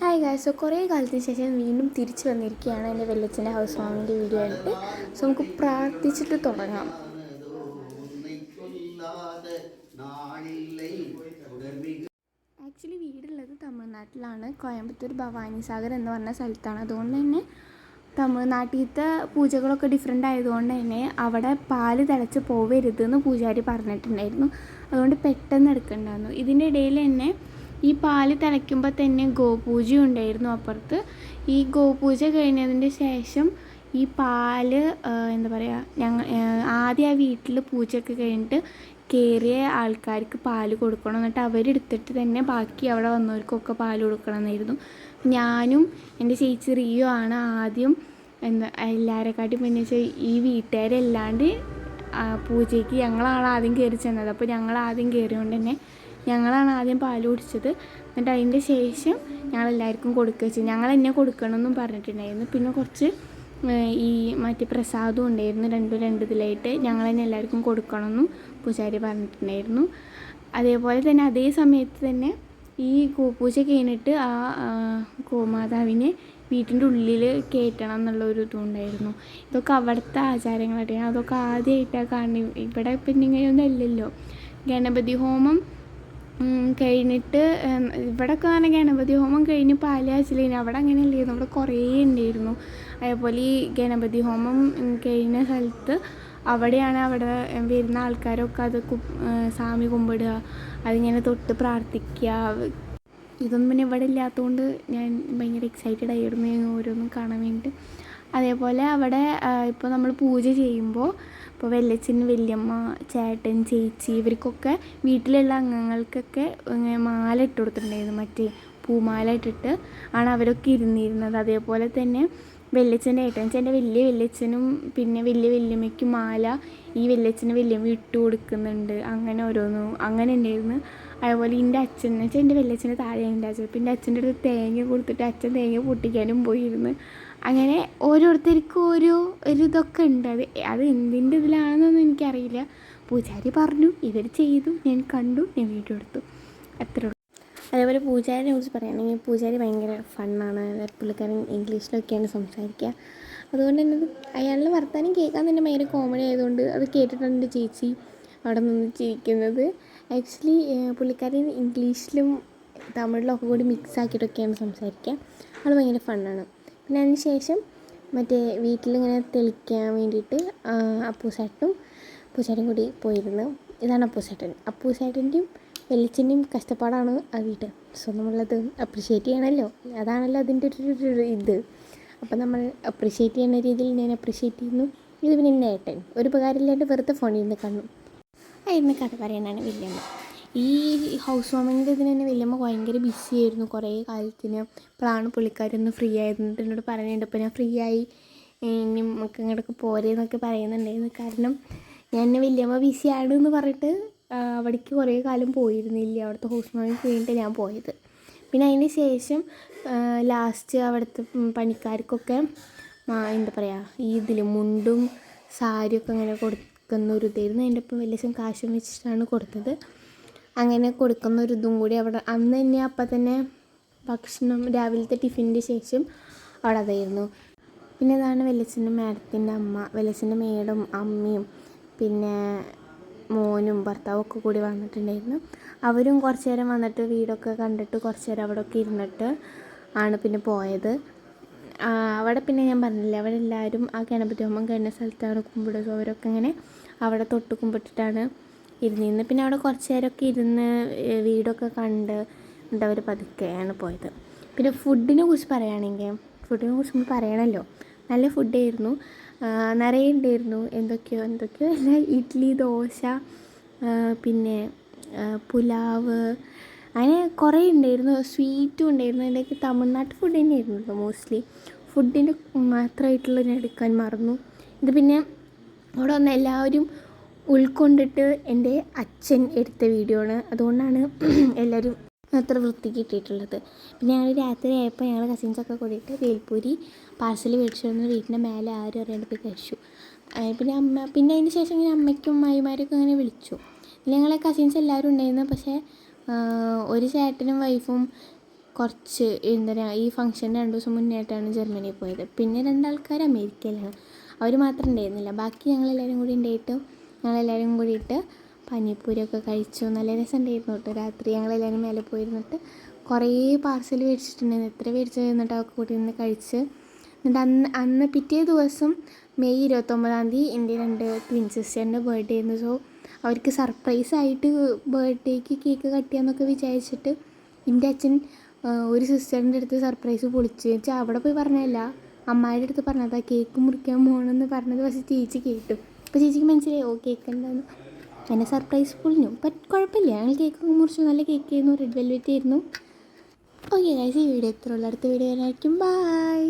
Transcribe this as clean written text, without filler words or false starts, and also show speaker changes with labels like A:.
A: Hi guys. So കുറേ കാലത്തിന് ശേഷം വീണ്ടും തിരിച്ചു വന്നിരിക്കുകയാണ് എൻ്റെ വല്യച്ഛൻ്റെ ഹൗസ് വാമിൻ്റെ വീഡിയോ ആയിട്ട്. സോ നമുക്ക് പ്രാർത്ഥിച്ചിട്ട് തുടങ്ങാം. ആക്ച്വലി വീടുള്ളത് തമിഴ്നാട്ടിലാണ്, കോയമ്പത്തൂർ ഭവാനി സാഗർ എന്ന് പറഞ്ഞ സ്ഥലത്താണ്. അതുകൊണ്ട് തന്നെ തമിഴ്നാട്ടിലത്തെ പൂജകളൊക്കെ ഡിഫറെൻ്റ് ആയതുകൊണ്ട് തന്നെ അവിടെ പാല് തിളച്ച് പോവരുതെന്ന് പൂജാരി പറഞ്ഞിട്ടുണ്ടായിരുന്നു. അതുകൊണ്ട് പെട്ടെന്ന് എടുക്കണ്ടായിരുന്നു. ഇതിൻ്റെ ഇടയിൽ തന്നെ ഈ പാല് തിളയ്ക്കുമ്പോൾ തന്നെ ഗോപൂജ ഉണ്ടായിരുന്നു അപ്പുറത്ത്. ഈ ഗോപൂജ കഴിഞ്ഞതിൻ്റെ ശേഷം ഈ പാല് എന്താ പറയുക, ആദ്യം ആ വീട്ടിൽ പൂജയൊക്കെ കഴിഞ്ഞിട്ട് കയറിയ ആൾക്കാർക്ക് പാല് കൊടുക്കണം. എന്നിട്ട് അവരെടുത്തിട്ട് തന്നെ ബാക്കി അവിടെ വന്നവർക്കൊക്കെ പാല് കൊടുക്കണം എന്നായിരുന്നു. ഞാനും എൻ്റെ ചേച്ചി റിയോ ആണ് ആദ്യം എല്ലാവരെക്കാട്ടും പിന്നെ വെച്ചാൽ ഈ വീട്ടുകാരല്ലാണ്ട് പൂജയ്ക്ക് ഞങ്ങളാണ് ആദ്യം കയറി ചെന്നത്. അപ്പോൾ ഞങ്ങൾ ആദ്യം കയറിയോണ്ട് തന്നെ ഞങ്ങളാണ് ആദ്യം പാൽ കുടിച്ചത്. എന്നിട്ട് അതിൻ്റെ ശേഷം ഞങ്ങളെല്ലാവർക്കും കൊടുക്കുക ചെയ്യും. ഞങ്ങൾ എന്നെ കൊടുക്കണമെന്നും പറഞ്ഞിട്ടുണ്ടായിരുന്നു. പിന്നെ കുറച്ച് ഈ മറ്റേ പ്രസാദവും ഉണ്ടായിരുന്നു, രണ്ട് ഇതിലായിട്ട് ഞങ്ങൾ തന്നെ എല്ലാവർക്കും കൊടുക്കണമെന്നും പൂജാരി പറഞ്ഞിട്ടുണ്ടായിരുന്നു. അതേപോലെ തന്നെ അതേ സമയത്ത് തന്നെ ഈ ഗോപൂജ കഴിഞ്ഞിട്ട് ആ ഗോമാതാവിനെ വീട്ടിൻ്റെ ഉള്ളിൽ കയറ്റണം എന്നുള്ളൊരു ഇതുണ്ടായിരുന്നു. ഇതൊക്കെ അവിടുത്തെ ആചാരങ്ങളായിട്ട് അതൊക്കെ ആദ്യമായിട്ടാണ് കാണുന്നത്. ഇവിടെ പിന്നെ ഇങ്ങനെയൊന്നും അല്ലല്ലോ. ഗണപതി ഹോമം കഴിഞ്ഞിട്ട് ഇവിടെയൊക്കെ തന്നെ ഗണപതി ഹോമം കഴിഞ്ഞ് പാലാച്ചിലേന്, അവിടെ അങ്ങനെ അല്ലായിരുന്നു, അവിടെ കുറേ ഉണ്ടായിരുന്നു. അതേപോലെ ഈ ഗണപതി ഹോമം കഴിഞ്ഞ സ്ഥലത്ത് അവിടെയാണ് അവിടെ വരുന്ന ആൾക്കാരൊക്കെ അത് സ്വാമി കുമ്പിടുക, അതിങ്ങനെ തൊട്ട് പ്രാർത്ഥിക്കുക. ഇതൊന്നും പിന്നെ ഇവിടെ ഇല്ലാത്തതുകൊണ്ട് ഞാൻ ഭയങ്കര എക്സൈറ്റഡ് ആയിരുന്നു ഓരോന്നും കാണാൻ വേണ്ടിയിട്ട്. അതേപോലെ അവിടെ ഇപ്പോൾ നമ്മൾ പൂജ ചെയ്യുമ്പോൾ ഇപ്പോൾ വല്യച്ഛൻ, വല്യമ്മ, ചേട്ടൻ, ചേച്ചി ഇവർക്കൊക്കെ വീട്ടിലുള്ള അംഗങ്ങൾക്കൊക്കെ മാല ഇട്ട് കൊടുത്തിട്ടുണ്ടായിരുന്നു. മറ്റേ പൂമാല ഇട്ടിട്ട് ആണ് അവരൊക്കെ ഇരുന്നിരുന്നത്. അതേപോലെ തന്നെ വല്യച്ഛൻ്റെ ഏട്ടൻ്റെ വലിയ വല്യച്ഛനും പിന്നെ വലിയ വല്യമ്മയ്ക്കും മാല ഈ വല്യച്ഛന് വല്യമ്മ ഇട്ട് കൊടുക്കുന്നുണ്ട്. അങ്ങനെ ഓരോന്നും അങ്ങനെ ഉണ്ടായിരുന്നു. അതുപോലെ എൻ്റെ അച്ഛൻ എന്ന് വെച്ചാൽ എൻ്റെ വല്യച്ഛൻ്റെ താഴെ എൻ്റെ അച്ഛൻ. പിന്നെ അച്ഛൻ്റെ അടുത്ത് തേങ്ങ കൊടുത്തിട്ട് അച്ഛൻ തേങ്ങ പൊട്ടിക്കാനും പോയിരുന്നു. അങ്ങനെ ഓരോരുത്തർക്കും ഒരു ഇതൊക്കെ ഉണ്ട്. അത് എന്തിൻ്റെ ഇതിലാണെന്നൊന്നും എനിക്കറിയില്ല. പൂജാരി പറഞ്ഞു, ഇവർ ചെയ്തു, ഞാൻ കണ്ടു, ഞാൻ വീഡിയോ എടുത്തു, അത്രേ ഉള്ളൂ. അതേപോലെ പൂജാരിനെ കുറിച്ച് പറയുകയാണെങ്കിൽ പൂജാരി ഭയങ്കര ഫണ്ണാണ്. പുള്ളിക്കാരൻ ഇംഗ്ലീഷിലൊക്കെയാണ് സംസാരിക്കുക. അതുകൊണ്ട് തന്നെ അയാളുടെ വർത്താനം കേൾക്കാൻ തന്നെ ഭയങ്കര കോമഡി ആയതുകൊണ്ട് അത് കേട്ടിട്ടാണ് എൻ്റെ ചേച്ചി അവിടെ നിന്ന് ചിരിക്കുന്നത്. ആക്ച്വലി പുള്ളിക്കാരൻ ഇംഗ്ലീഷിലും തമിഴിലൊക്കെ കൂടി മിക്സ് ആക്കിയിട്ടൊക്കെയാണ് സംസാരിക്കുക. അത് ഭയങ്കര ഫണ്ണാണ്. പിന്നെ അതിന് ശേഷം മറ്റേ വീട്ടിലിങ്ങനെ തെളിക്കാൻ വേണ്ടിയിട്ട് അപ്പൂസേട്ടനും പൂജാരിയും കൂടി പോയിരുന്നു. ഇതാണ് അപ്പൂസേട്ടൻ്റെയും വെളിച്ചൻ്റെയും കഷ്ടപ്പാടാണ് ആ വീട്. സോ നമ്മളത് അപ്രിഷ്യേറ്റ് ചെയ്യണമല്ലോ, അതാണല്ലോ അതിൻ്റെ ഒരു ഇത്. അപ്പം നമ്മൾ അപ്രിഷ്യേറ്റ് ചെയ്യുന്ന രീതിയിൽ ഞാൻ അപ്രിഷ്യേറ്റ് ചെയ്യുന്നു. ഇത് പിന്നെ എൻ്റെ ഏട്ടൻ ഒരു ഉപകാരമില്ലാണ്ട് വെറുതെ ഫോണിൽ നിന്ന് കാണും. ആയിരുന്നു കഥ പറയാനാണ് വല്യമ്മ. ഈ ഹൗസ് വാമിങ്ങിൻ്റെ ഇതിന് തന്നെ വല്യമ്മ ഭയങ്കര ബിസി ആയിരുന്നു കുറേ കാലത്തിന്. ഇപ്പോഴാണ് പുള്ളിക്കാരൊന്ന് ഫ്രീ ആയിരുന്നിട്ട് എന്നോട് പറയുന്നുണ്ട്. ഇപ്പോൾ ഞാൻ ഫ്രീ ആയി, ഇനി നമുക്ക് ഇങ്ങോട്ടൊക്കെ പോരെന്നൊക്കെ പറയുന്നുണ്ടായിരുന്നു. കാരണം ഞാൻ വല്യമ്മ ബിസി ആണെന്ന് പറഞ്ഞിട്ട് അവിടേക്ക് കുറേ കാലം പോയിരുന്നില്ല. അവിടുത്തെ ഹൗസ് വാമിങ് കഴിഞ്ഞിട്ട് ഞാൻ പോയത്. പിന്നെ അതിന് ശേഷം ലാസ്റ്റ് അവിടുത്തെ പണിക്കാർക്കൊക്കെ എന്താ പറയുക, ഈ ഇതിൽ മുണ്ടും സാരിയൊക്കെ അങ്ങനെ കൊടുക്കുന്നൊരു ഇതായിരുന്നു. അതിൻ്റെ ഒപ്പം വലിയ കാശും വെച്ചിട്ടാണ് കൊടുത്തത്. അങ്ങനെ കൊടുക്കുന്നൊരു ഇതും കൂടി അവിടെ അന്ന് തന്നെ അപ്പം തന്നെ ഭക്ഷണം രാവിലത്തെ ടിഫിൻ്റെ ശേഷം അവിടെ അതായിരുന്നു. പിന്നെ അതാണ് വെല്ലച്ചൻ്റെ മേഡത്തിൻ്റെ അമ്മ, വെല്ലച്ചൻ്റെ മേഡം അമ്മയും പിന്നെ മോനും ഭർത്താവും ഒക്കെ കൂടി വന്നിട്ടുണ്ടായിരുന്നു. അവരും കുറച്ച് നേരം വന്നിട്ട് വീടൊക്കെ കണ്ടിട്ട് കുറച്ച് നേരം അവിടെ ഒക്കെ ഇരുന്നിട്ട് ആണ് പിന്നെ പോയത്. അവിടെ പിന്നെ ഞാൻ പറഞ്ഞില്ലേ, അവിടെ എല്ലാവരും ആ ഗണപതി ഹോമം കഴിഞ്ഞ സ്ഥലത്താണ് കുമ്പിടുക. അവരൊക്കെ ഇങ്ങനെ അവിടെ തൊട്ട് കുമ്പിട്ടിട്ടാണ് ഇരുന്നിരുന്നത്. പിന്നെ അവിടെ കുറച്ച് നേരമൊക്കെ ഇരുന്ന് വീടൊക്കെ കണ്ട് എന്നിട്ട് അവർ പതുക്കെയാണ് പോയത്. പിന്നെ ഫുഡിനെ കുറിച്ച് പറയുകയാണെങ്കിൽ നമ്മൾ പറയണമല്ലോ, നല്ല ഫുഡായിരുന്നു, നിറയെ ഉണ്ടായിരുന്നു. എന്തൊക്കെയോ അല്ല, ഇഡ്ഡലി, ദോശ, പിന്നെ പുലാവ്, അങ്ങനെ കുറേ ഉണ്ടായിരുന്നു. സ്വീറ്റും ഉണ്ടായിരുന്നു. അതിൻ്റെയൊക്കെ തമിഴ്നാട്ട് ഫുഡ് തന്നെയായിരുന്നു മോസ്റ്റ്ലി. ഫുഡിൻ്റെ മാത്രമായിട്ടുള്ള ഞാൻ എടുക്കാൻ മറന്നു. ഇത് പിന്നെ അവിടെ വന്ന് എല്ലാവരും ഉൾക്കൊണ്ടിട്ട് എൻ്റെ അച്ഛൻ എടുത്ത വീഡിയോ ആണ്. അതുകൊണ്ടാണ് എല്ലാവരും അത്ര വൃത്തിക്ക് ഇട്ടിട്ടുള്ളത്. പിന്നെ ഞങ്ങൾ രാത്രി ആയപ്പോൾ ഞങ്ങൾ കസിൻസൊക്കെ കൂടിയിട്ട് വേൽപ്പൂരി പാർസൽ മേടിച്ചു വന്ന് വീട്ടിൻ്റെ മേലെ ആരും അറിയാണ്ട് പോയി കഴിച്ചു. പിന്നെ അതിന് ശേഷം ഇങ്ങനെ അമ്മയ്ക്കും അമ്മമാരൊക്കെ അങ്ങനെ വിളിച്ചു. ഞങ്ങളെ കസിൻസ് എല്ലാവരും ഉണ്ടായിരുന്നു. പക്ഷേ ഒരു ചേട്ടനും വൈഫും കുറച്ച് എന്താ ഈ ഫംഗ്ഷന് 2 ദിവസം മുന്നേയായിട്ടാണ് ജർമ്മനിയിൽ പോയത്. പിന്നെ 2 ആൾക്കാർ അമേരിക്കയിലാണ്, അവർ മാത്രം ഉണ്ടായിരുന്നില്ല. ബാക്കി ഞങ്ങളെല്ലാവരും കൂടി ഉണ്ടായിട്ട് ഞങ്ങളെല്ലാവരും കൂടിയിട്ട് പാനിപ്പൂരിയൊക്കെ കഴിച്ചു. നല്ല രസമുണ്ടായിരുന്നു കേട്ടോ. രാത്രി ഞങ്ങളെല്ലാവരും മേലെ പോയിരുന്നിട്ട് കുറേ പാർസൽ മേടിച്ചിട്ടുണ്ടായിരുന്നു. എത്ര മേടിച്ചിരുന്നിട്ട് അവർക്ക് കൂടി നിന്ന് കഴിച്ച്. എന്നിട്ട് അന്ന് പിറ്റേ ദിവസം മെയ് 29-ാം തീയതി എൻ്റെ 2 ട്വിൻ സിസ്റ്ററിൻ്റെ ബർത്ത്ഡേ ആയിരുന്നു. സോ അവർക്ക് സർപ്രൈസായിട്ട് ബർത്ത്ഡേക്ക് കേക്ക് കട്ട് ചെയ്യാമെന്നൊക്കെ വിചാരിച്ചിട്ട് എൻ്റെ അച്ഛൻ ഒരു സിസ്റ്ററിൻ്റെ അടുത്ത് സർപ്രൈസ് പൊളിച്ച് വെച്ചാൽ അവിടെ പോയി പറഞ്ഞതല്ല, അമ്മായിയുടെ അടുത്ത് പറഞ്ഞതാണ് കേക്ക് മുറിക്കാൻ പോകണമെന്ന് പറഞ്ഞത്. പക്ഷേ ചേച്ചി കേട്ടു. അപ്പോൾ ചേച്ചിക്ക് മനസ്സിലായി ഓ കേക്ക് എന്താന്ന്. എന്നെ സർപ്രൈസ് പൊളിഞ്ഞു. ബട്ട് കുഴപ്പമില്ല, ഞങ്ങൾ കേക്കൊക്കെ മുറിച്ചു. നല്ല കേക്ക് ആയിരുന്നു, റെഡ് വെൽവെറ്റ് ആയിരുന്നു. ഓക്കെ ഗൈസ്, ഈ വീഡിയോ എത്ര ഉള്ള അടുത്ത വീഡിയോ ആയിരിക്കും. ബൈ.